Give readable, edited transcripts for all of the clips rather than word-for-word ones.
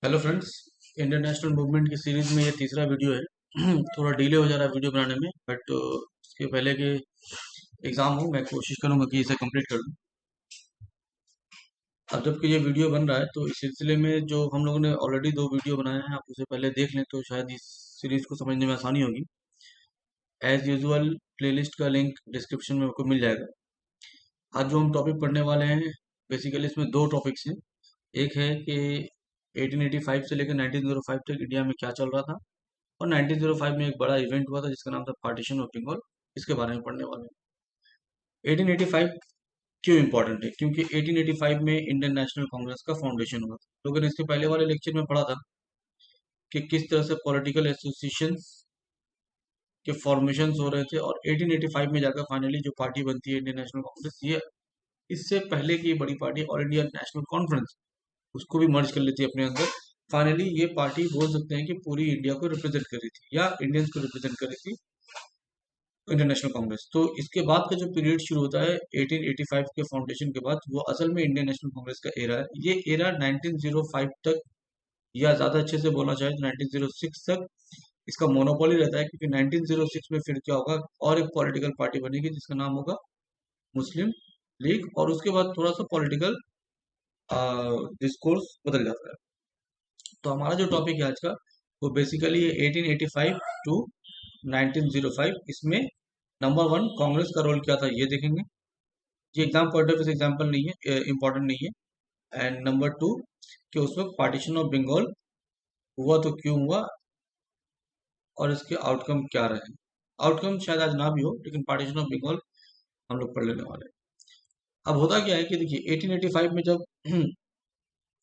Hello friends. Indian national movement की series में ये तीसरा वीडियो है। थोड़ा डिले हो जा रहा है वीडियो बनाने में, बट इसके पहले के एग्ज़ाम हो मैं कोशिश करूंगा कि इसे कंप्लीट कर लूँ। अब जबकि ये वीडियो बन रहा है तो इस सिलसिले में जो हम लोगों ने ऑलरेडी दो वीडियो बनाए हैं, आप उसे पहले देख लें तो शायद इस सीरीज को समझने में आसानी होगी। एज यूजुअल प्लेलिस्ट का लिंक डिस्क्रिप्शन में आपको मिल जाएगा। आज जो हम टॉपिक पढ़ने वाले हैं, बेसिकली इसमें दो टॉपिक्स हैं। एक है कि 1885 से लेकर 1905 तक इंडिया में क्या चल रहा था, और 1905 में एक बड़ा इवेंट हुआ था जिसका नाम था पार्टीशन ऑफ बंगाल। इसके बारे में पढ़ने वाले हैं। 1885 क्यों इंपॉर्टेंट है? क्योंकि 1885 में इंडियन नेशनल कांग्रेस का फाउंडेशन हुआ था। लोगों ने इसके पहले वाले लेक्चर में पढ़ा था कि किस तरह से पॉलिटिकल एसोसिएशन के फॉर्मेशन हो रहे थे, और 1885 में जाकर फाइनली जो पार्टी बनती है इंडियन नेशनल कांग्रेस, ये इससे पहले की बड़ी party all India national conference, उसको भी मर्ज कर लेती है अपने अंदर। फाइनली ये पार्टी बोल सकते हैं कि पूरी इंडिया को रिप्रेजेंट कर रही थी या इंडियंस को रिप्रेजेंट कर रही थी, इंडियन नेशनल कांग्रेस। तो इसके बाद का जो पीरियड शुरू होता है 1885 के फाउंडेशन के बाद, वो असल में इंडियन नेशनल कांग्रेस का एरा है। ये एरा 1905 तक, या ज़्यादा अच्छे से बोलना चाहे तो 1906 तक इसका मोनोपोली रहता है, क्योंकि 1906 में फिर क्या होगा, और एक पॉलिटिकल पार्टी बनेगी जिसका नाम होगा मुस्लिम लीग, और उसके बाद थोड़ा सा पॉलिटिकल डिस्कोर्स बदल जाता है। तो हमारा जो टॉपिक है आज का, वो बेसिकली 1885 टू 1905। इसमें नंबर वन, कांग्रेस का रोल क्या था ये देखेंगे। ये एग्जाम पॉइंट ऑफ व्यू से एग्जाम्पल नहीं है, इंपॉर्टेंट नहीं है। एंड नंबर टू, कि उस वक्त पार्टीशन ऑफ बंगाल हुआ तो क्यों हुआ, और इसके आउटकम क्या रहे। आउटकम शायद आज ना भी हो, लेकिन पार्टीशन ऑफ बंगाल हम लोग पढ़ लेने वाले हैं। अब होता क्या है कि देखिए 1885 में जब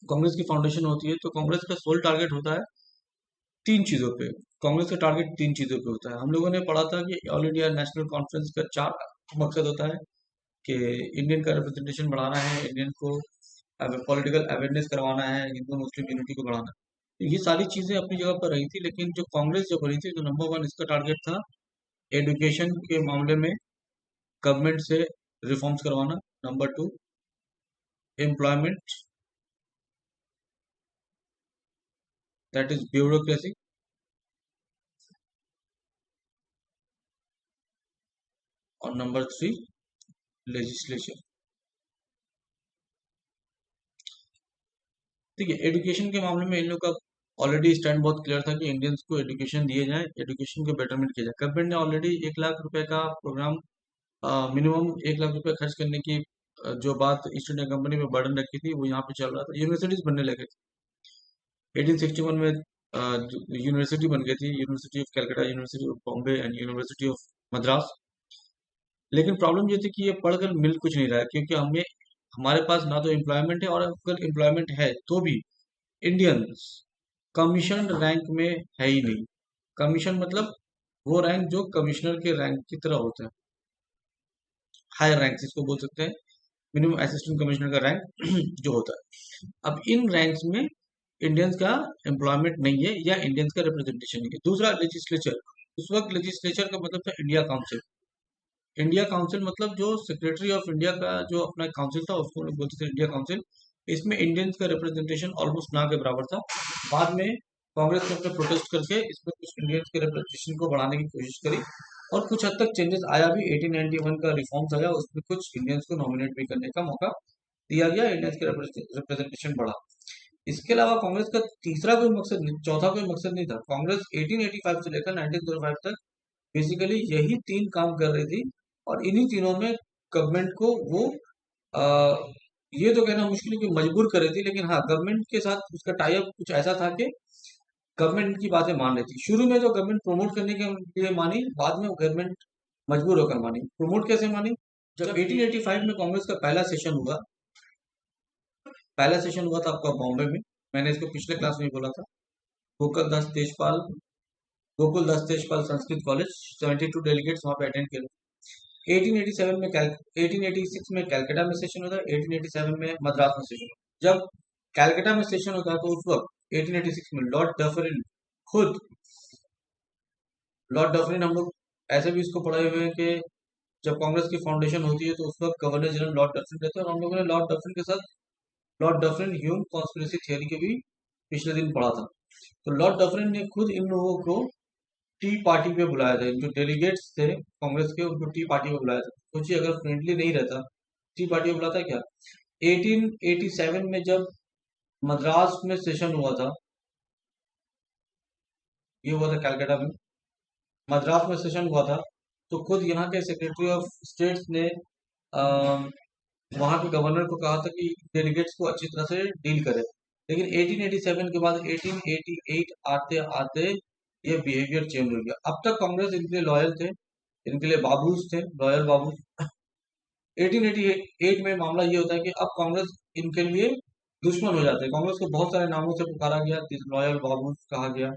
कांग्रेस की फाउंडेशन होती है, तो कांग्रेस का सोल टारगेट होता है तीन चीजों पे। कांग्रेस का टारगेट तीन चीजों पे होता है। हम लोगों ने पढ़ा था कि ऑल इंडिया नेशनल कॉन्फ्रेंस का चार मकसद होता है, कि इंडियन का रिप्रेजेंटेशन बढ़ाना है, इंडियन को पॉलिटिकल अवेयरनेस करवाना है, हिंदू मुस्लिम यूनिटी को बढ़ाना है। तो ये सारी चीजें अपनी जगह पर रही थी, लेकिन जो कांग्रेस जो बनी थी, तो नंबर वन इसका टारगेट था एजुकेशन के मामले में गवर्नमेंट से रिफॉर्म्स करवाना। Number two, employment, that is bureaucracy. और नंबर थ्री, लेजिस्लेशन। देखिए एजुकेशन के मामले में इन लोग का ऑलरेडी स्टैंड बहुत क्लियर था कि इंडियंस को एजुकेशन दिए जाए, एजुकेशन को बेटरमेंट किया जाए। गवर्नमेंट ने ऑलरेडी 1 लाख रुपए का प्रोग्राम, मिनिमम 1 लाख रुपए खर्च करने की जो बात ईस्ट इंडिया कंपनी में बर्डन रखी थी, वो यहाँ पे चल रहा था। यूनिवर्सिटीज बनने लगे थे 1861 में। यूनिवर्सिटी बन गई थी, university of Calcutta, university of Bombay and university of Madras. लेकिन प्रॉब्लम ये थी कि ये पढ़कर मिल कुछ नहीं रहा है, क्योंकि हमें हमारे पास ना तो एम्प्लॉयमेंट है, और अगर एम्प्लॉयमेंट है तो भी इंडियंस कमीशन रैंक में है ही नहीं। कमीशन मतलब वो रैंक जो कमिश्नर के रैंक की तरह होता है, हायर रैंक इसको बोल सकते हैं, मिनिमम असिस्टेंट कमिश्नर का रैंक जो होता है। अब इन रैंक्स में इंडियंस का एम्प्लॉयमेंट नहीं है, या इंडियंस का रिप्रेजेंटेशन नहीं है। दूसरा, लेजिस्लेचर। उस वक्त लेजिस्लेचर का मतलब था इंडिया काउंसिल। इंडिया काउंसिल मतलब जो सेक्रेटरी ऑफ इंडिया का जो अपना काउंसिल था, उसको लोग बोलते थे इंडिया काउंसिल। इसमें इंडियंस का रिप्रेजेंटेशन ऑलमोस्ट ना के बराबर था। बाद में कांग्रेस ने अपने प्रोटेस्ट करके इसमें कुछ इंडियंस के रिप्रेजेंटेशन को बढ़ाने की कोशिश करी, और कुछ हद तक चेंजेस आया भी। 1891 का रिफॉर्म्स आया, उसमें कुछ इंडियंस को नॉमिनेट भी करने का मौका दिया गया, इंडियंस के रिप्रेजेंटेशन बढ़ा। इसके अलावा कांग्रेस का तीसरा कोई मकसद नहीं, चौथा कोई मकसद नहीं था। कांग्रेस 1885 से लेकर 1905 तक बेसिकली यही तीन काम कर रही थी, और इन्हीं तीनों में गवर्नमेंट को वो आ, ये तो कहना मुश्किल है कि मजबूर कर रही थी, लेकिन हाँ, गवर्नमेंट के साथ उसका टाई अप कुछ ऐसा था कि गवर्नमेंट की बातें मान रही थी। शुरू में तो गवर्नमेंट प्रमोट करने के लिए मानी, बाद में गवर्नमेंट मजबूर होकर मानी। प्रमोट कैसे मानी? जब 1885 में कांग्रेस का पहला सेशन हुआ था आपका बॉम्बे में। मैंने इसको पिछले क्लास में ही बोला था। गोकुल दास तेजपाल गोकुल दास तेजपाल संस्कृत कॉलेज, 72 डेलीगेट्स वहां पे अटेंड किए। 1887 में 1886 में कैलकाटा में सेशन होता है, 1887 में मद्रास में सेशन होता है। जब कैलकाटा में सेशन होता है, तो उस वक्त 1886 में लॉर्ड डफरिन खुद, लॉर्ड डफरिन हम लोग ऐसे भी इसको पढ़े हुए हैं कि जब कांग्रेस की फाउंडेशन होती है, तो उस वक्त गवर्नर जनरल लॉर्ड डफरिन रहते हैं, और हम लोगों ने लॉर्ड डफरिन के साथ Lord Dufferin Hume conspiracy theory के भी पिछले दिन पढ़ा था। तो लॉर्ड डफरिन ने खुद इन लोगों को टी पार्टी पे बुलाया था, जो डेलीगेट्स थे कांग्रेस के उनको टी पार्टी पे बुलाया था। सोचिए अगर फ्रेंडली नहीं रहता, टी पार्टी पे बुलाता क्या। 1887 में जब मद्रास में सेशन हुआ था, ये हुआ था कैलकाटा में, मद्रास में सेशन हुआ था, तो खुद यहाँ के सेक्रेटरी ऑफ स्टेट्स ने वहां के गवर्नर को कहा था कि डेलीगेट्स को अच्छी तरह से डील करे। लेकिन 1887 के बाद 1888 आते आते ये बिहेवियर चेंज हो गया। अब तक कांग्रेस इनके लिए लॉयल थे, इनके लिए बाबूज थे, लॉयल बाबूज। 1888 में मामला ये होता है कि अब कांग्रेस इनके लिए दुश्मन हो जाते हैं। कांग्रेस को बहुत सारे नामों से पुकारा गया, लॉयल बाबूज कहा गया,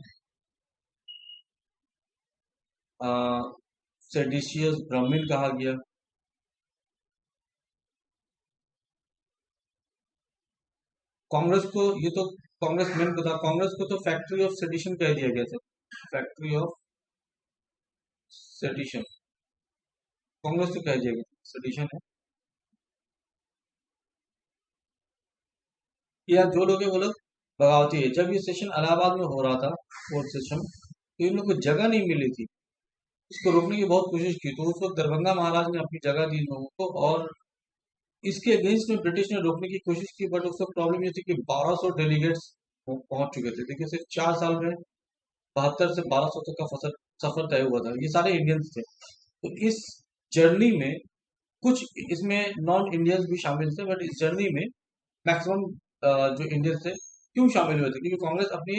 सेडिशियस ब्राह्मण कहा गया। कांग्रेस को ये तो कांग्रेस मेन को था, कांग्रेस को तो फैक्ट्री ऑफ सेडिशन कह दिया गया था, फैक्ट्री ऑफ सेडिशन, कांग्रेस तो कह दिया गया सेडिशन है। या जो लोग हैं वो लोग बगावती है। जब ये सेशन इलाहाबाद में हो रहा था, कोर्ट सेशन, तो इन लोग को जगह नहीं मिली थी, इसको रोकने की बहुत कोशिश की। तो उस वक्त दरभंगा महाराज ने अपनी जगह दी इन लोगों को, और इसके अगेंस्ट में ब्रिटिश ने रोकने की कोशिश की। बट उस वक्त प्रॉब्लम ये थी कि 1200 डेलीगेट्स पहुंच चुके थे। देखिए सिर्फ 4 साल में 72 से 1200 तक का फसल सफर तय हुआ था। ये सारे इंडियंस थे। तो इस जर्नी में कुछ इसमें नॉन इंडियंस भी शामिल थे, बट इस जर्नी में मैक्सिमम जो इंडियंस थे क्यों शामिल हुए थे, क्योंकि कांग्रेस अपनी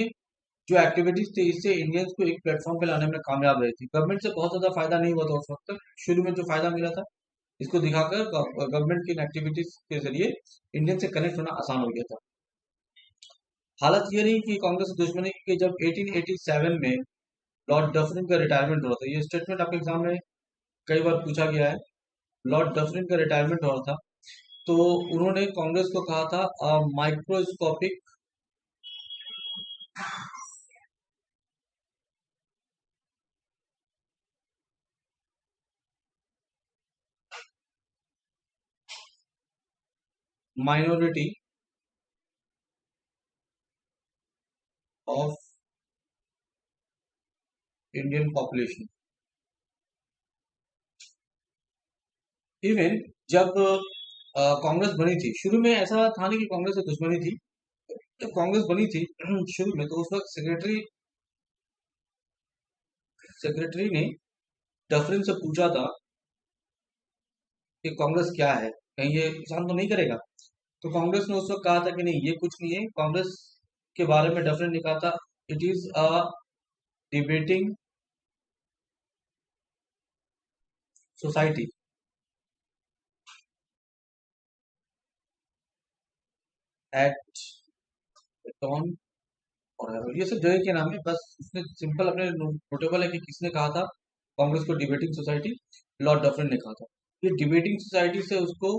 जो एक्टिविटीज थी इससे इंडियंस को एक प्लेटफॉर्म पे लाने में कामयाब रही थी। गवर्नमेंट से बहुत ज्यादा फायदा नहीं हुआ था उस वक्त तक। शुरू में जो फायदा मिला था इसको दिखाकर गवर्नमेंट की एक्टिविटीज के जरिए इंडियन से कनेक्ट होना आसान हो गया था। हालत ये रही कि कांग्रेस से दुश्मनी के जब 1887 में लॉर्ड डफरिन का रिटायरमेंट हुआ था, ये स्टेटमेंट आपके एग्जाम में कई बार पूछा गया है, लॉर्ड डफरिन का रिटायरमेंट हुआ था, तो उन्होंने कांग्रेस को कहा था microscopic minority of Indian population. Even जब कांग्रेस बनी थी, शुरू में ऐसा था नहीं कि कांग्रेस से दुश्मनी थी। जब कांग्रेस बनी थी शुरू में, तो उस वक्त सेक्रेटरी ने डफरिन से पूछा था कि कांग्रेस क्या है, कहीं ये नुकसान तो नहीं करेगा। तो कांग्रेस ने उस वक्त कहा था कि नहीं, ये कुछ नहीं है। कांग्रेस के बारे में डफरिन ने कहा था, it is a debating society at Eton, और ये सब जगह के नाम है। बस उसने सिंपल अपने नोटेबल है कि किसने कहा था कांग्रेस को डिबेटिंग सोसाइटी, लॉर्ड डफरिन ने कहा था। ये डिबेटिंग सोसाइटी से उसको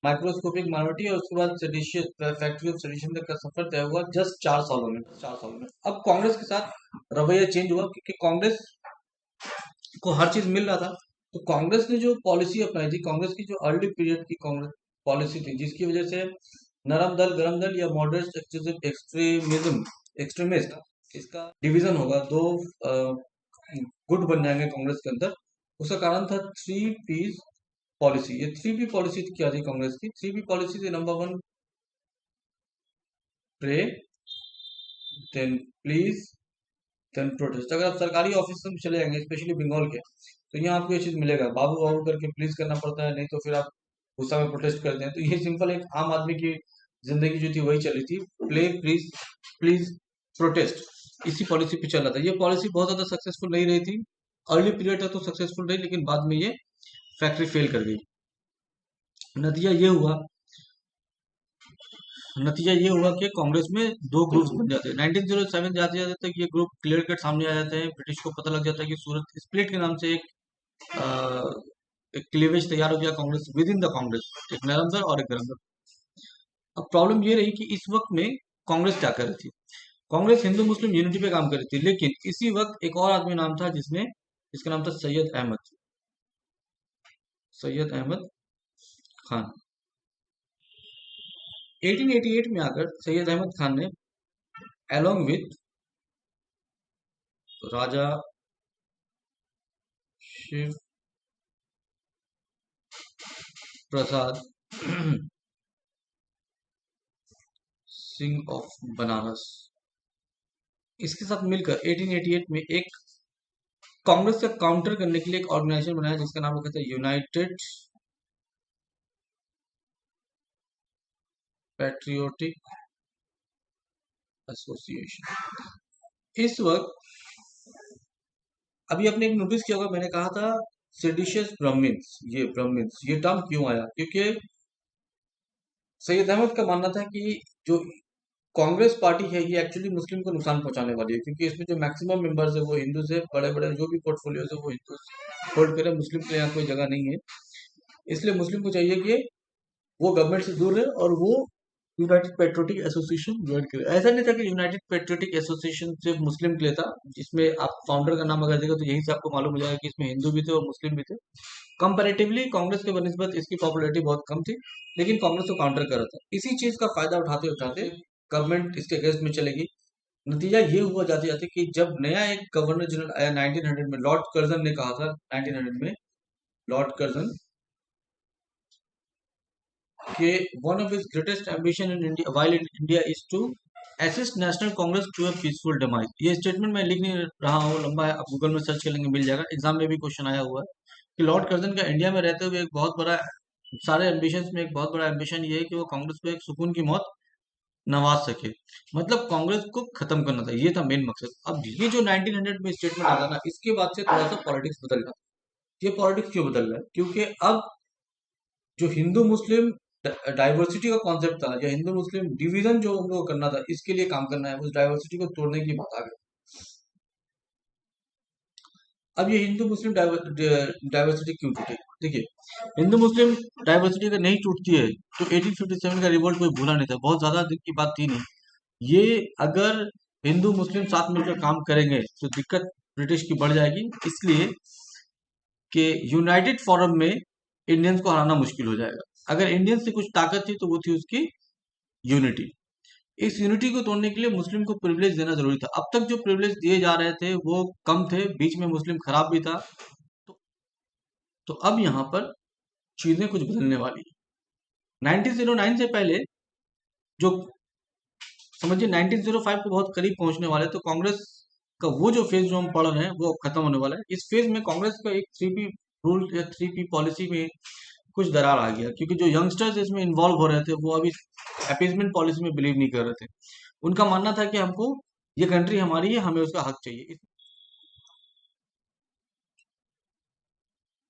माइक्रोस्कोपिक माइनॉरिटी और उसके बाद सेडिशियस फैक्ट्री ऑफ सेडिशन तक का सफर तय हुआ जस्ट 4 सालों में, 4 सालों में। अब कांग्रेस के साथ रवैया चेंज हुआ, क्योंकि कांग्रेस को हर चीज मिल रहा था। तो कांग्रेस ने जो पॉलिसी अपनाई थी, कांग्रेस की जो अर्ली पीरियड की कांग्रेस पॉलिसी थी, जिसकी वजह से नरम दल गरम दल या मॉडरेट एक्सट्रीमिज्म एक्सट्रीमिस्ट इसका डिवीजन होगा, दो गुट बन जाएंगे कांग्रेस के अंदर। उसका कारण था 3 पीस पॉलिसी। ये 3 पी पॉलिसी क्या थी कांग्रेस की? 3 पी पॉलिसी थी, number 1 pray, then please, then protest. अगर आप सरकारी ऑफिस में चले जाएंगे, स्पेशली बंगाल के, तो यहाँ आपको ये चीज मिलेगा, बाबू बाबू करके प्लीज करना पड़ता है, नहीं तो फिर आप गुस्सा में प्रोटेस्ट करते हैं। तो ये सिंपल एक आम आदमी की जिंदगी जो थी वही चली थी, प्ले प्लीज प्लीज प्रोटेस्ट, इसी पॉलिसी पे चल रहा था। ये पॉलिसी बहुत ज्यादा सक्सेसफुल नहीं रही थी। अर्ली पीरियड तक तो सक्सेसफुल रही, लेकिन बाद में ये फैक्ट्री फेल कर गई। नतीजा ये हुआ नतीजा ये हुआ कि कांग्रेस में दो ग्रुप्स बन जाते हैं। 1907 जाते जाते तक ये ग्रुप क्लियर कट सामने आ जाते हैं। ब्रिटिश को पता लग जाता है कि सूरत स्प्लिट के नाम से अ, एक क्लीवेज तैयार हो गया Congress with in the Congress, एक नरम दल और एक गरम दल। अब प्रॉब्लम ये रही कि इस वक्त में कांग्रेस क्या कर रही थी। कांग्रेस हिंदू मुस्लिम यूनिटी पे काम कर रही थी, लेकिन इसी वक्त एक और आदमी नाम था जिसका नाम था सैयद अहमद, सैयद अहमद खान। 1888 में आकर सैयद अहमद खान ने along with Raja Shiv Prasad Singh of Banaras, इसके साथ मिलकर 1888 में एक कांग्रेस का काउंटर करने के लिए एक ऑर्गेनाइजेशन बनाया जिसका नाम रखा था यूनाइटेड पैट्रियोटिक एसोसिएशन। इस वक्त अभी आपने एक नोटिस किया होगा, मैंने कहा था सेडिशियस ब्राह्मण्स, ये टर्म क्यों आया? क्योंकि सैयद अहमद का मानना था कि जो कांग्रेस पार्टी है ये एक्चुअली मुस्लिम को नुकसान पहुंचाने वाली है, क्योंकि इसमें जो मैक्सिमम मेंबर्स है वो हिंदू से, बड़े बड़े जो भी पोर्टफोलियोज है वो हिंदू होल्ड करे, मुस्लिम के यहाँ कोई जगह नहीं है। इसलिए मुस्लिम को चाहिए कि वो गवर्नमेंट से दूर रहे और वो यूनाइटेड पेट्रियोटिक एसोसिएशन ज्वाइन करे। ऐसा नहीं था कि यूनाइटेड पेट्रियोटिक एसोसिएशन सिर्फ मुस्लिम के लिए था, जिसमें आप फाउंडर का नाम अगर देखो तो यही से आपको मालूम हो जाएगा कि इसमें हिंदू भी थे और मुस्लिम भी थे। कंपैरेटिवली कांग्रेस के बनिस्बत इसकी पॉपुलैरिटी बहुत कम थी, लेकिन कांग्रेस को काउंटर कर रहा था। इसी चीज का फायदा उठाते उठाते गवर्नमेंट इसके अगेंस्ट में चलेगी। नतीजा ये हुआ जाते जाते कि जब नया एक गवर्नर जनरल आया 1900 में, लॉर्ड कर्जन ने कहा था 1900 में, लॉर्ड कर्जन के one of his greatest ambition in India while in India is to assist national Congress to a peaceful demise. ये स्टेटमेंट मैं लिख नहीं रहा हूँ, लंबा है, आप गूगल में सर्च कर लेंगे मिल जाएगा। एग्जाम में भी क्वेश्चन आया हुआ है कि लॉर्ड कर्जन का इंडिया में रहते हुए एक बहुत बड़ा, सारे एम्बिशन में एक बहुत बड़ा एम्बिशन ये है कि वो कांग्रेस को एक सुकून की मौत नवाज सके। मतलब कांग्रेस को खत्म करना था, ये था मेन मकसद। अब ये जो 1900 में स्टेटमेंट आता ना, इसके बाद से थोड़ा सा पॉलिटिक्स बदल रहा है। ये पॉलिटिक्स क्यों बदल रहा है? क्योंकि अब जो हिंदू मुस्लिम डाइवर्सिटी का कॉन्सेप्ट था, या हिंदू मुस्लिम डिवीजन जो उनको करना था, इसके लिए काम करना है, उस डाइवर्सिटी को तोड़ने की बात आ गई। अब ये हिंदू मुस्लिम डाइवर्सिटी क्यों टूटे? देखिए, हिंदू मुस्लिम डाइवर्सिटी अगर नहीं टूटती है तो 1857 का रिवोल्ट कोई भूला नहीं था, बहुत ज्यादा दिन की बात थी नहीं ये। अगर हिंदू मुस्लिम साथ मिलकर काम करेंगे तो दिक्कत ब्रिटिश की बढ़ जाएगी, इसलिए कि यूनाइटेड फोरम में इंडियंस को हराना मुश्किल हो जाएगा। अगर इंडियंस से कुछ ताकत थी तो वो थी उसकी यूनिटी। इस यूनिटी को तोड़ने के लिए मुस्लिम को प्रिविलेज देना जरूरी था। अब तक जो प्रिविलेज दिए जा रहे थे वो कम थे, बीच में मुस्लिम खराब भी था। तो, तो अब यहाँ पर चीजें कुछ बदलने वाली है। 1909 से पहले जो समझिए 1905 को बहुत करीब पहुंचने वाले, तो कांग्रेस का वो जो फेज जो हम पढ़ रहे हैं वो खत्म होने वाला है। इस फेज में कांग्रेस का एक 3P रूल या 3P पॉलिसी में कुछ दरार आ गया, क्योंकि जो यंगस्टर्स इसमें इन्वॉल्व हो रहे थे वो अभी अपीजमेंट पॉलिसी में बिलीव नहीं कर रहे थे। उनका मानना था कि हमको, ये कंट्री हमारी है, हमें उसका हक चाहिए।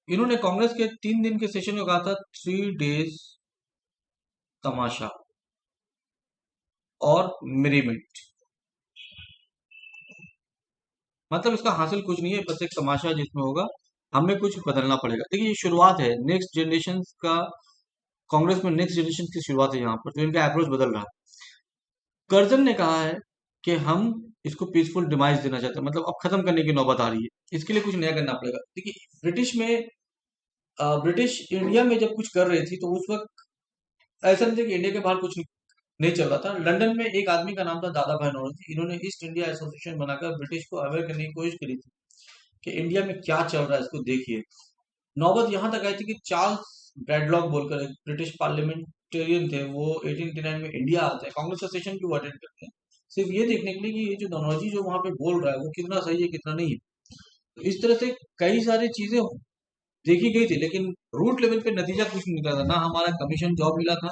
इन्होंने कांग्रेस के 3 दिन के सेशन में कहा था 3 days तमाशा और मेरीमेंट। मतलब इसका हासिल कुछ नहीं है, बस एक तमाशा जिसमें होगा हमें कुछ बदलना पड़ेगा। देखिए ये शुरुआत है नेक्स्ट जनरेशन का, कांग्रेस में नेक्स्ट जनरेशन की शुरुआत है यहाँ पर, तो इनका अप्रोच बदल रहा है। कर्जन ने कहा है कि हम इसको पीसफुल डिमाइस देना चाहते हैं, मतलब अब खत्म करने की नौबत आ रही है, इसके लिए कुछ नया करना पड़ेगा। देखिए ब्रिटिश इंडिया में जब कुछ कर रही थी तो उस वक्त ऐसा नहीं था कि इंडिया के बाहर कुछ नहीं चल रहा था। लंदन में एक आदमी का नाम था दादा भाई नौरोजी, इन्होंने ईस्ट इंडिया एसोसिएशन बनाकर ब्रिटिश को अवेयर करने की कोशिश करी थी कि इंडिया में क्या चल रहा है, इसको देखिए। नौबत यहां तक आई थी कि चार्ल्स ब्रैडलॉक बोलकर एक ब्रिटिश पार्लियामेंटेरियन थे, वो 1889 में इंडिया आते हैं, कांग्रेस का सेशन क्यों अटेंड करते हैं, सिर्फ ये देखने के लिए कि ये जो नौरोजी जो वहां पे बोल रहा है वो कितना सही है कितना नहीं है। तो इस तरह से कई सारी चीजें देखी गई थी, लेकिन रूट लेवल पे नतीजा कुछ नहीं निकला था। ना हमारा कमीशन जॉब मिला था,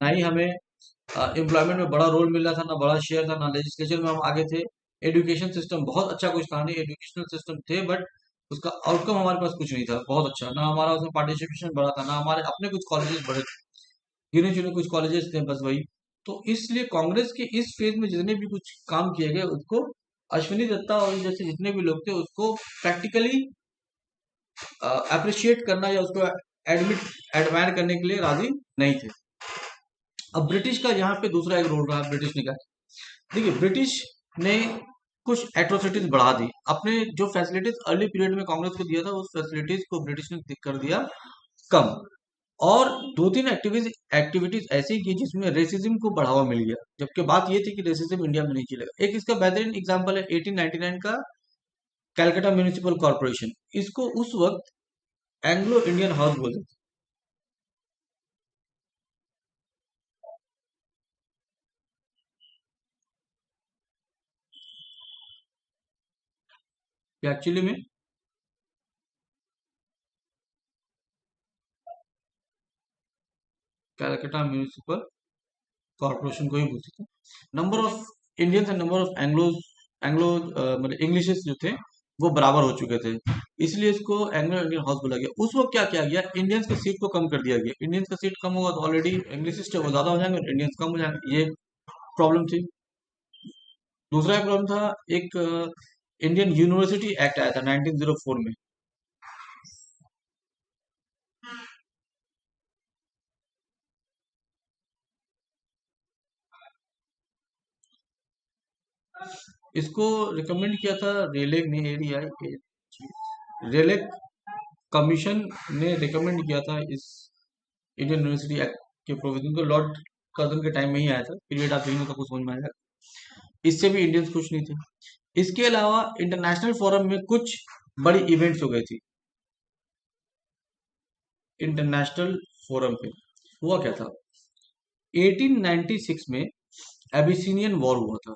ना ही हमें एम्प्लॉयमेंट में बड़ा रोल मिल रहा था, ना बड़ा शेयर था, ना लेजिस्लेचर में हम आगे थे। एजुकेशन सिस्टम बहुत अच्छा कुछ था नहीं, एजुकेशनल सिस्टम थे बट उसका आउटकम हमारे पास कुछ नहीं था बहुत अच्छा, ना हमारा उसमें पार्टिसिपेशन बढ़ा था, ना हमारे अपने कुछ कॉलेजेस बढ़े थे, गिने चुने कुछ कॉलेजेस थे बस वही। तो इसलिए कांग्रेस के इस फेज में जितने भी कुछ काम किए गए उसको अश्विनी दत्ता और जैसे जितने भी लोग थे उसको प्रैक्टिकली अप्रिशिएट करना या उसको एडमायर करने के लिए राजी नहीं थे। अब ब्रिटिश का यहाँ पे दूसरा एक रोल रहा, ब्रिटिश ने क्या, देखिए ब्रिटिश ने कुछ एट्रोसिटीज बढ़ा दी, अपने जो फैसिलिटीज अर्ली पीरियड में कांग्रेस को दिया था उस फैसिलिटीज को ब्रिटिश ने कर दिया कम। और दो तीन एक्टिविटीज एक्टिविटीज ऐसी की जिसमें रेसिज्म को बढ़ावा मिल गया, जबकि बात ये थी कि रेसिज्म इंडिया में नहीं चलेगा। एक इसका बेहतरीन एग्जांपल है 1899 का कैलकाटा म्यूनिसिपल कॉर्पोरेशन। इसको उस वक्त एंग्लो इंडियन हाउस बोलते थे। एक्चुअली में कैलकाटा म्यूनिसिपल कॉर्पोरेशन को ही बोलते थे। Number of Indians and number of Anglo मतलब इंग्लिशेस जो थे वो बराबर हो चुके थे, इसलिए इसको एंग्लो इंडियन हाउस बोला गया। उस वक्त क्या किया गया, इंडियंस के सीट को कम कर दिया गया। इंडियंस का सीट कम होगा तो ऑलरेडी इंग्लिशिस्ट है वो ज्यादा हो जाएंगे और इंडियंस कम हो जाएंगे, ये प्रॉब्लम थी। दूसरा प्रॉब्लम था, एक इंडियन यूनिवर्सिटी एक्ट आया था 1904 में। इसको रिकमेंड किया था रेलेग ने, एडीआई रेलेग कमीशन ने रिकमेंड किया था इस इंडियन यूनिवर्सिटी एक्ट के प्रोविजन को। लॉर्ड कर्जन के टाइम में ही आया था, पीरियड आप देखेंगे तो कुछ समझ में आएगा। इससे भी इंडियंस खुश नहीं थे। इसके अलावा इंटरनेशनल फोरम में कुछ बड़ी इवेंट्स हो गई थी। इंटरनेशनल फोरम पे हुआ क्या था, 1896 में एबिसिनियन वॉर हुआ था।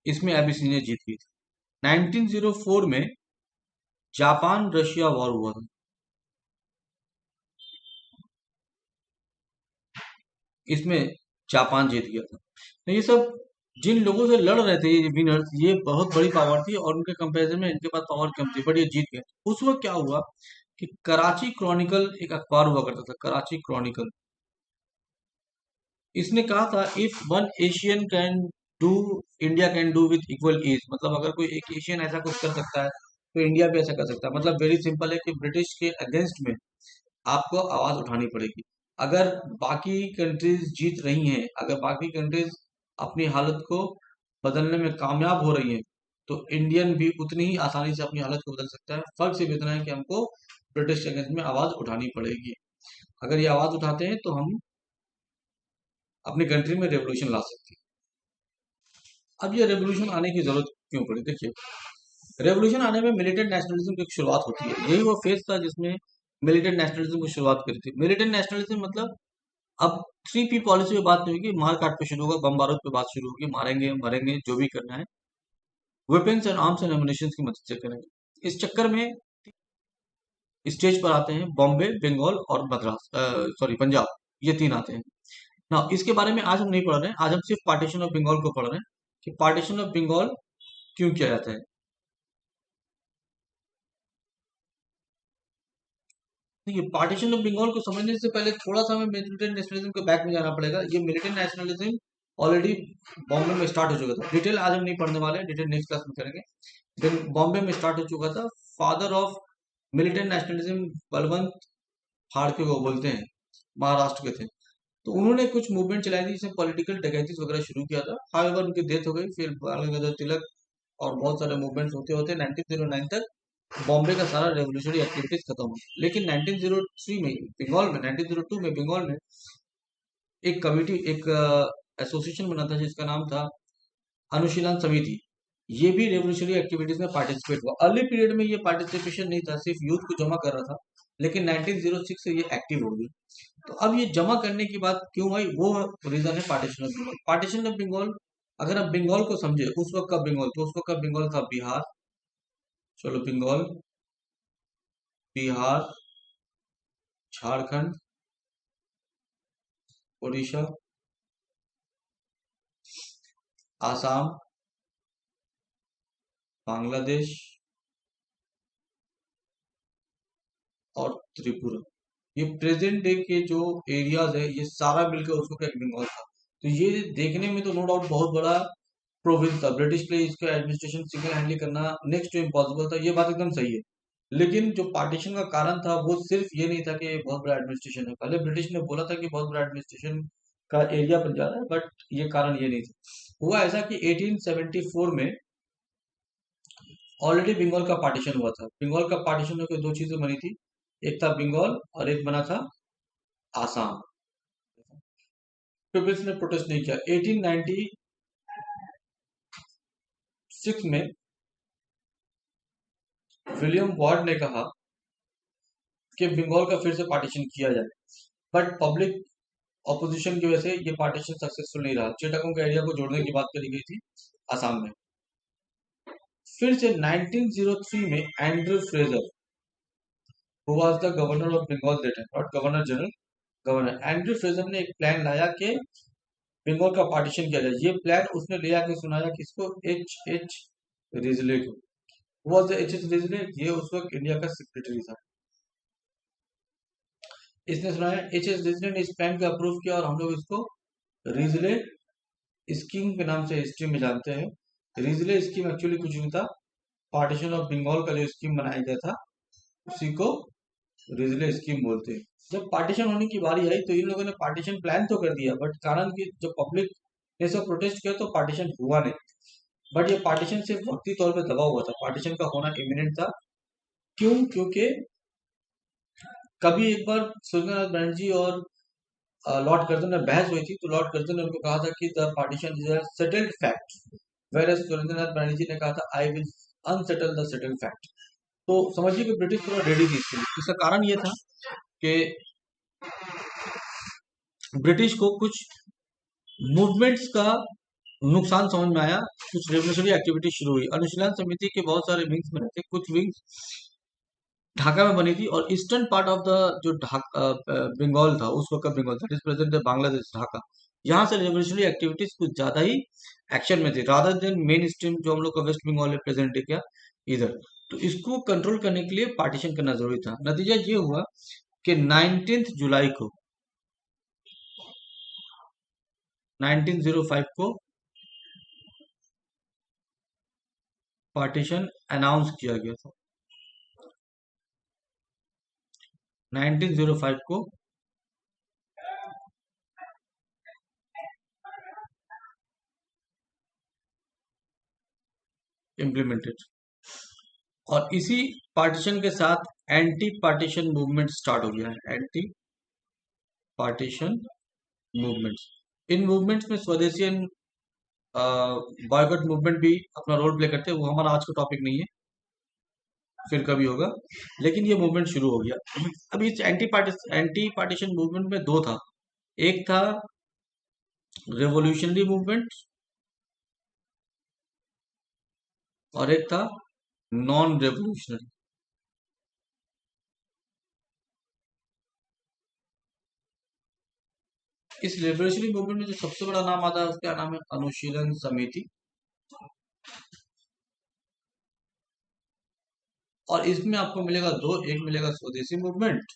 इसमें एबिसिनिया जीत गई थी। 1904 में जापान रशिया वॉर हुआ था। इसमें जापान जीत गया था। तो ये सब जिन लोगों से लड़ रहे थे, ये विनर्स, ये बहुत बड़ी पावर थी और उनके कंपैरिजन में इनके पास पावर कम थी, बट ये जीत गए। उस वक्त क्या हुआ कि कराची क्रॉनिकल एक अखबार हुआ करता था, कराची क्रॉनिकल। इसने कहा था if one Asian can do, India can do with equal ease. मतलब अगर कोई एक एशियन ऐसा कुछ कर सकता है तो इंडिया भी ऐसा कर सकता है। मतलब वेरी सिंपल है कि ब्रिटिश के अगेंस्ट में आपको आवाज उठानी पड़ेगी। अगर बाकी कंट्रीज जीत रही हैं, अगर बाकी कंट्रीज अपनी हालत को बदलने में कामयाब हो रही हैं, तो इंडियन भी उतनी ही आसानी से अपनी हालत को बदल सकता है। फर्क सिर्फ इतना है कि हमको ब्रिटिश के अगेंस्ट में आवाज उठानी पड़ेगी। अगर ये आवाज उठाते हैं तो हम अपनी कंट्री में रेवोल्यूशन ला सकते हैं। अब ये रेवोल्यूशन आने की जरूरत क्यों पड़ी, देखिए, रेवोल्यूशन आने में मिलिटेंट नेशनलिज्म की शुरुआत होती है। यही वो फेज था जिसमें मिलिटेंट नेशनलिज्म की शुरुआत करी थी। मिलिटेंट नेशनलिज्म मतलब अब 3P पॉलिसी पे बात नहीं होगी, मार काट पे शुरू होगा, बम बारूद पे बात शुरू होगी, मारेंगे मरेंगे जो भी करना है weapons and arms and ammunition की मदद से करेंगे। इस चक्कर में स्टेज पर आते हैं बॉम्बे, बंगाल और मद्रास, सॉरी पंजाब, ये तीन आते हैं ना। इसके बारे में आज हम नहीं पढ़ रहे हैं, आज हम सिर्फ पार्टीशन ऑफ बंगाल को पढ़ रहे हैं कि पार्टीशन ऑफ बंगाल क्यों किया जाता है। देखिए, पार्टीशन ऑफ बंगाल को समझने से पहले थोड़ा सा हमें मिलिटेंट नेशनलिज्म के बैक में जाना पड़ेगा। ये मिलिटेंट नेशनलिज्म ऑलरेडी बॉम्बे में स्टार्ट हो चुका था। डिटेल आज हम नहीं पढ़ने वाले, डिटेल नेक्स्ट क्लास में करेंगे। देन बॉम्बे में स्टार्ट हो चुका था। Father of militant nationalism Balwant Phadke को बोलते हैं, महाराष्ट्र के थे। तो उन्होंने कुछ मूवमेंट चलाई थी जिसमें पॉलिटिकल डकैतीज वगैरह शुरू किया था। हाउएवर उनकी डेथ हो गई, फिर बाल गंगाधर तिलक और बहुत सारे मूवमेंट्स होते होते 1909 तक बॉम्बे का सारा रेवोल्यूशनरी एक्टिविटीज खत्म हुई। लेकिन 1903 में बंगाल में, 1902 में बंगाल में एक कमिटी, एक एसोसिएशन बना था जिसका नाम था अनुशीलन समिति। ये भी रेवोल्यूशनरी एक्टिविटीज में पार्टिसिपेट हुआ। अर्ली पीरियड में ये पार्टिसिपेशन नहीं था, सिर्फ यूथ को जमा कर रहा था। लेकिन 1906 से ये एक्टिव हो गई। तो अब ये जमा करने की बात क्यों आई, वो रीजन है partition of Bengal. Partition of Bengal, अगर आप बंगाल को समझे, उस वक्त का बंगाल, तो उस वक्त का बंगाल था बिहार, चलो बंगाल, बिहार, झारखंड, उड़ीसा, आसाम, बांग्लादेश और त्रिपुरा। ये प्रेजेंट डे के जो एरियाज है, ये सारा मिलकर उसको क्या बंगाल था। तो ये देखने में तो नो डाउट बहुत बड़ा प्रोविंस था। ब्रिटिश के लिए इसका एडमिनिस्ट्रेशन सिंगल हैंडली करना नेक्स्ट टू इम्पॉसिबल था, ये बात एकदम सही है। लेकिन जो पार्टीशन का कारण था वो सिर्फ ये नहीं था कि ये बहुत बड़ा एडमिनिस्ट्रेशन है। पहले ब्रिटिश ने बोला था कि बहुत बड़ा एडमिनिस्ट्रेशन का एरिया बन जा रहा है, बट ये कारण ये नहीं था। हुआ ऐसा कि 1874 में ऑलरेडी बंगाल का पार्टीशन हुआ था। बंगाल का पार्टीशन होकर दो चीजें बनी थी, एक था बंगाल और एक बना था आसाम। पीपल्स ने प्रोटेस्ट नहीं किया। 1896 में विलियम वार्ड ने कहा कि बंगाल का फिर से पार्टीशन किया जाए, बट पब्लिक ऑपोजिशन की वजह से ये पार्टीशन सक्सेसफुल नहीं रहा। चिटागोंग के एरिया को जोड़ने की बात करी गई थी आसाम में। फिर से 1903 में Andrew Fraser, who was the governor of Bengal that time, not governor general, governor Andrew Fraser ने एक प्लान लाया कि बंगाल का पार्टीशन किया जाए। ये प्लान उसने ले आके सुनाया किसको? एच एच रिजले को। हुआ था एच एच रिजले, ये उस वक्त इंडिया का सेक्रेटरी था। इसने सुनाया, एच एच रिजले ने इस प्लान को अप्रूव किया और हम लोग इसको रिजले स्कीम के नाम से हिस्ट्री में जानते हैं। रिजले स्कीम एक्चुअली कुछ नहीं था, पार्टीशन ऑफ बंगाल का जो स्कीम बनाया गया था उसी को रिजले स्कीम बोलते हैं। जब पार्टीशन होने की बारी आई तो इन लोगों ने पार्टीशन प्लान तो कर दिया, बट कारण कि जब पब्लिक ने सब प्रोटेस्ट किया तो पार्टीशन हुआ नहीं। बट ये पार्टीशन सिर्फ वक्ती तौर पे दबा हुआ था, पार्टीशन का होना इमिनेंट था। क्यों? क्योंकि कभी एक बार सुरेंद्रनाथ बनर्जी और लॉर्ड कर्जन में बहस हुई थी, तो लॉर्ड कर्जन ने उनको कहा था कि the partition is a settled fact, where Surendranath Banerjee ने कहा था I will unsettle the settled fact. तो समझिए कि ब्रिटिश थोड़ा रेडी थी इसके लिए। इसका कारण ये था कि ब्रिटिश को कुछ मूवमेंट्स का नुकसान समझ में आया, कुछ रेवोल्यूशनरी एक्टिविटी शुरू हुई। अनुशीलन समिति के बहुत सारे विंग्स बने थे, कुछ विंग्स ढाका में बनी थी और ईस्टर्न पार्ट ऑफ द जो बंगाल था, उस वक्त का Bengal that is present Bangladesh Dhaka, यहाँ से रेवोल्यूशनरी एक्टिविटीज कुछ ज्यादा ही एक्शन में थी, रादर देन मेन स्ट्रीम जो हम लोग का वेस्ट बंगाल में प्रेजेंट है क्या इधर। तो इसको कंट्रोल करने के लिए पार्टीशन करना जरूरी था। नतीजा ये हुआ कि 19 जुलाई को 1905 को पार्टीशन अनाउंस किया गया था। 1905 को इम्प्लीमेंटेड, और इसी पार्टीशन के साथ एंटी पार्टीशन मूवमेंट स्टार्ट हो गया है। एंटी पार्टीशन मूवमेंट्स, इन मूवमेंट्स में स्वदेशी बॉयकॉट मूवमेंट भी अपना रोल प्ले करते हैं। वो हमारा आज का टॉपिक नहीं है, फिर कभी होगा, लेकिन ये मूवमेंट शुरू हो गया। अब इस एंटी पार्टीशन मूवमेंट में दो था, एक था रेवोल्यूशनरी मूवमेंट और एक था नॉन रेवोल्यूशनरी। इस रेवोल्यूशनरी मूवमेंट में जो सबसे बड़ा नाम आता है उसका नाम है अनुशीलन समिति, और इसमें आपको मिलेगा दो, एक मिलेगा स्वदेशी मूवमेंट,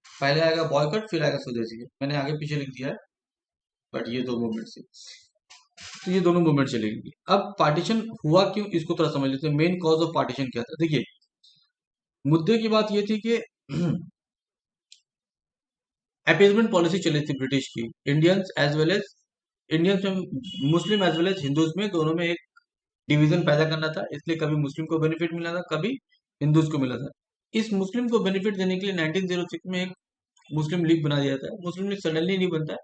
पहले आएगा बॉयकॉट फिर आएगा स्वदेशी, मैंने आगे पीछे लिख दिया है, बट ये दो मूवमेंट से, तो ये दोनों मूवमेंट चलेंगी। अब पार्टीशन हुआ क्यों, इसको थोड़ा समझ लेते हैं। मेन कॉज ऑफ पार्टीशन क्या था? देखिए, मुद्दे की बात ये थी कि अपीजमेंट पॉलिसी चली थी ब्रिटिश की, Indians as well as Indians में, Muslim as well as Hindus में, दोनों में एक डिवीजन पैदा करना था। इसलिए कभी मुस्लिम को बेनिफिट मिला था, कभी हिंदूज को मिला था। इस मुस्लिम को बेनिफिट देने के लिए 1906 में एक मुस्लिम लीग बना दिया था। मुस्लिम लीग सडनली नहीं बनता है,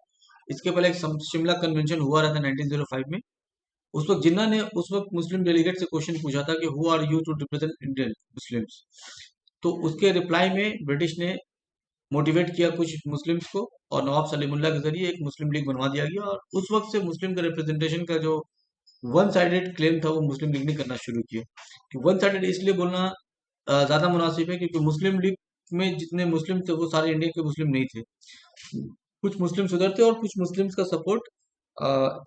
इसके पहले एक शिमला कन्वेंशन हुआ रहा था 1905 में। उस वक्त जिन्ना ने उस वक्त मुस्लिम डेलीगेट से क्वेश्चन पूछा था कि who are you to represent Indian Muslims, तो उसके रिप्लाई में ब्रिटिश ने मोटिवेट किया कुछ मुस्लिम्स को और नवाब सलीमुल्लाह के जरिए एक मुस्लिम लीग बनवा दिया गया। और उस वक्त से मुस्लिम का रिप्रेजेंटेशन का जो वन साइडेड क्लेम था वो मुस्लिम लीग ने करना शुरू किया। कि वन साइडेड इसलिए बोलना ज्यादा मुनासिब है क्योंकि मुस्लिम लीग में जितने मुस्लिम थे वो सारे इंडिया के मुस्लिम नहीं थे, कुछ मुस्लिम उधर थे और कुछ मुस्लिम्स का सपोर्ट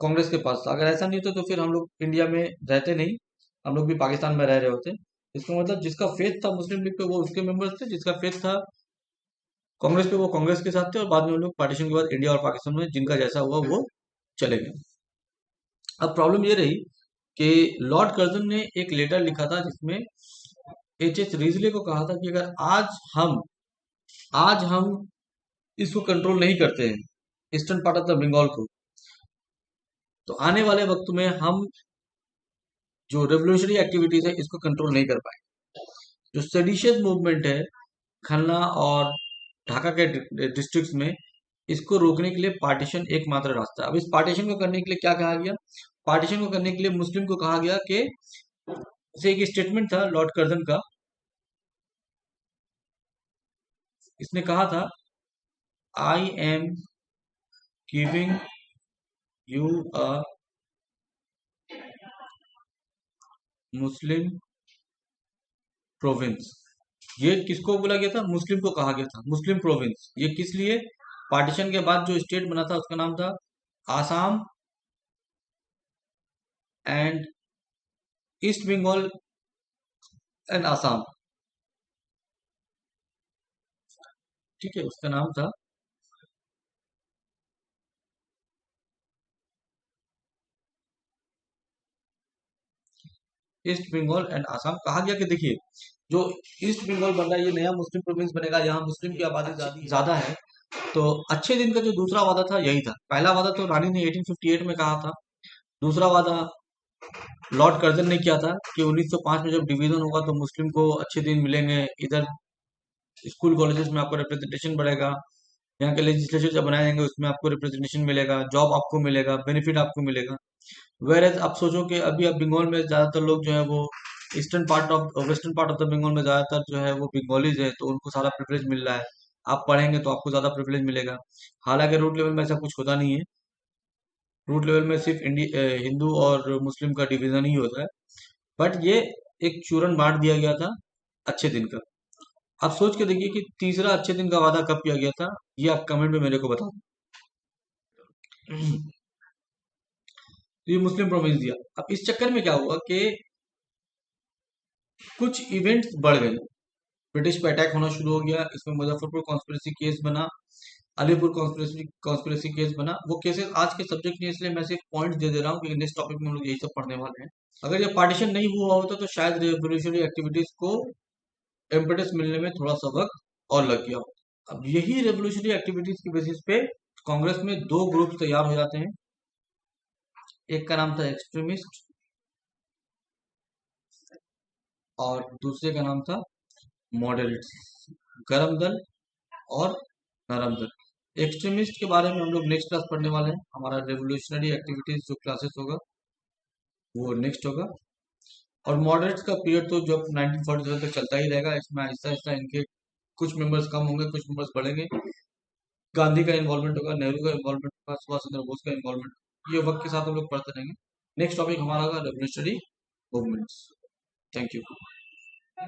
कांग्रेस के पास था। अगर ऐसा नहीं होता तो फिर हम लोग इंडिया में रहते नहीं, हम लोग भी पाकिस्तान में रह रहे होते। इसका मतलब जिसका फेथ था मुस्लिम लीग पे वो उसके मेंबर्स थे, जिसका फेथ था कांग्रेस पे वो कांग्रेस के साथ थे, और बाद में हम लोग पार्टीशन के बाद इंडिया और पाकिस्तान में जिनका जैसा हुआ वो चले गए। अब प्रॉब्लम ये रही कि लॉर्ड कर्जन ने एक लेटर लिखा था जिसमें एच एच रीजले को कहा था कि अगर आज हम इसको कंट्रोल नहीं करते हैं, eastern part of the Bengal को, तो आने वाले वक्त में हम जो रेवोल्यूशनरी एक्टिविटीज है इसको कंट्रोल नहीं कर पाए। जो सेडिशियस मूवमेंट है खन्ना और ढाका के डिस्ट्रिक्ट्स में, इसको रोकने के लिए पार्टीशन एकमात्र रास्ता है। अब इस पार्टीशन को करने के लिए क्या कहा गया? पार्टीशन को करने के लिए मुस्लिम को कहा गया कि, से एक स्टेटमेंट था लॉर्ड कर्जन का, इसने कहा था, I am giving you a Muslim province. ये किसको बोला गया था? मुस्लिम को कहा गया था मुस्लिम प्रोविंस। ये किस लिए? पार्टीशन के बाद जो स्टेट बना था उसका नाम था Assam and east Bengal and Assam. ठीक है, उसका नाम था ईस्ट बंगाल एंड आसाम। कहा गया कि देखिए, जो ईस्ट बंगाल बन रहा है ये नया मुस्लिम प्रोविंस बनेगा, यहाँ मुस्लिम की आबादी ज्यादा है। तो अच्छे दिन का जो दूसरा वादा था यही था। पहला वादा तो रानी ने 1858 में कहा था। दूसरा वादा लॉर्ड कर्जन ने किया था कि 1905 में जब डिवीजन होगा तो मुस्लिम को अच्छे दिन मिलेंगे, इधर स्कूल कॉलेजेस में आपको रिप्रेजेंटेशन बढ़ेगा, यहाँ के लेजिस्लेचर जब बनाए जाएंगे उसमें आपको रिप्रेजेंटेशन मिलेगा, जॉब आपको मिलेगा, बेनिफिट आपको मिलेगा। वेर एज आप सोचो कि अभी आप बंगाल में ज्यादातर लोग जो है वो western part of the Bengal में ज्यादातर जो है वो बंगालीज है, तो उनको सारा प्रिविलेज मिल रहा है। आप पढ़ेंगे तो आपको ज्यादा प्रिविलेज मिलेगा। हालांकि रूट लेवल में ऐसा कुछ होता नहीं है। रूट लेवल में सिर्फ हिंदू और मुस्लिम का डिवीजन ही होता है। बट ये एक चूरन बांट दिया गया था अच्छे दिन का। आप सोच के देखिए कि तीसरा अच्छे दिन का वादा कब किया गया था, ये आप कमेंट में मेरे को बता दो। तो ये मुस्लिम प्रोविंस दिया। अब इस चक्कर में क्या हुआ कि कुछ इवेंट्स बढ़ गए। ब्रिटिश पे अटैक होना शुरू हो गया, इसमें मुजफ्फरपुर कॉन्स्पिरेसी केस बना, अलीपुर कॉन्स्पिरेसी कॉन्स्पिरेसी केस बना। वो केसेस आज के सब्जेक्ट नहीं, इसलिए मैं सिर्फ पॉइंट दे दे रहा हूँ कि नेक्स्ट टॉपिक में हम लोग यही सब पढ़ने वाले हैं। अगर ये पार्टीशन नहीं हुआ होता तो शायद रेवोल्यूशनरी एक्टिविटीज को इम्पेटस मिलने में थोड़ा सा वक्त और लग गया होता। अब यही रेवोल्यूशनरी एक्टिविटीज की बेसिस पे कांग्रेस में दो ग्रुप तैयार हो जाते हैं। एक का नाम था एक्सट्रीमिस्ट और दूसरे का नाम था मॉडरेट्स, गरम दल और नरम दल। एक्सट्रीमिस्ट के बारे में हम लोग नेक्स्ट क्लास पढ़ने वाले हैं। हमारा रेवोल्यूशनरी एक्टिविटीज जो क्लासेस होगा वो नेक्स्ट होगा। और मॉडरेट्स का पीरियड तो जब 1947 तक चलता ही रहेगा। इसमें आहिस्ता आहिस्ता इनके कुछ मेंबर्स कम होंगे, कुछ मेंबर्स बढ़ेंगे। गांधी का इन्वॉल्वमेंट होगा, नेहरू का इन्वॉल्वमेंट होगा, सुभाष चंद्र बोस का इन्वॉल्वमेंट। ये वक्त के साथ हम लोग पढ़ते रहेंगे। नेक्स्ट टॉपिक हमारा होगा रेवोल्यूशनरी मूवमेंट्स। Thank you.